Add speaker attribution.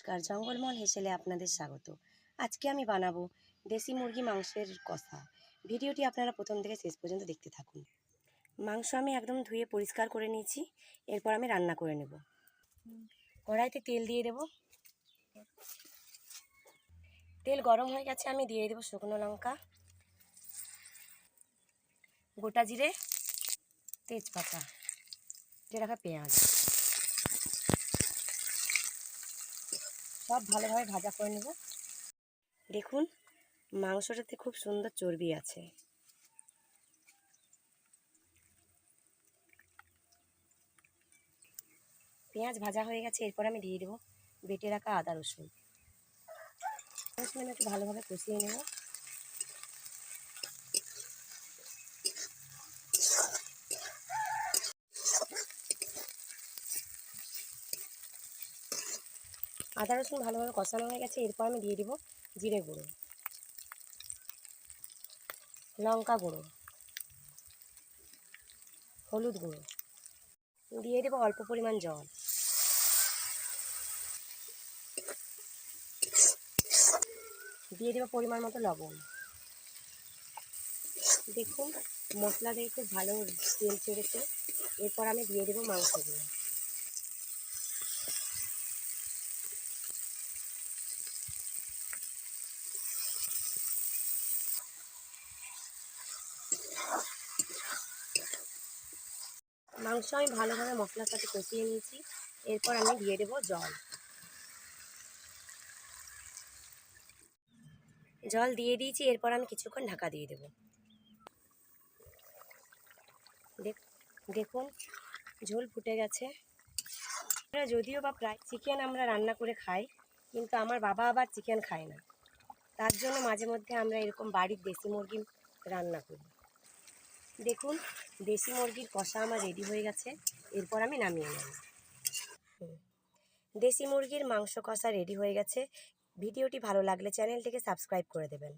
Speaker 1: নমস্কার, জঙ্গলমহল হেসেলে আপনাদের স্বাগত। আজকে আমি বানাবো দেশি মুরগি মাংসের কষা। ভিডিওটি আপনারা প্রথম থেকে শেষ পর্যন্ত দেখতে থাকুন। মাংস আমি একদম ধুয়ে পরিষ্কার করে নিয়েছি। এরপর আমি রান্না করে নেব। কড়াইতে তেল দিয়ে দেব। তেল গরম হয়ে গেছে, আমি দিয়ে দেব শুকনো লঙ্কা, গোটা জিরে, তেজপাতা, কেটে রাখা পেঁয়াজ। সব ভালোভাবে ভাজা করে নেব। দেখুন, মাংসটাতে খুব সুন্দর চর্বি আছে। পেঁয়াজ ভাজা হয়ে গেছে, এরপর আমি দিয়ে দেবো বেটে রাখা আদা রসুন। আমি একটু ভালোভাবে কষিয়ে নেব। আদা রসুন ভালোভাবে কষানো হয়ে গেছে, এরপর আমি দিয়ে দেবো জিরে গুঁড়ো, লঙ্কা গুঁড়ো, হলুদ গুঁড়ো, দিয়ে দেবো অল্প পরিমাণ জল। দিয়ে দেবো পরিমাণ মতো লবণ। দেখুন, মশলা দিয়ে খুব ভালো তেল ছেড়েছে। এরপর আমি দিয়ে দেবো মাংসগুলো। মাংস আমি ভালোভাবে মশলার সাথে কষিয়ে নিয়েছি। এরপর আমি দিয়ে দেবো জল। জল দিয়ে দিয়েছি, এরপর আমি কিছুক্ষণ ঢাকা দিয়ে দেবো। দেখুন, ঝোল ফুটে গেছে। আমরা যদিও বা প্রায় চিকেন আমরা রান্না করে খাই, কিন্তু আমার বাবা আবার চিকেন খায় না। তার জন্য মাঝে মধ্যে আমরা এরকম বাড়ির দেশি মুরগি রান্না করি। দেখুন, দেশি মুরগির কষা আমার রেডি হয়ে গেছে। এরপর আমি নামিয়ে নেব। দেশি মুরগির মাংস কষা রেডি হয়ে গেছে। ভিডিওটি ভালো লাগলে চ্যানেলটিকে সাবস্ক্রাইব করে দেবেন।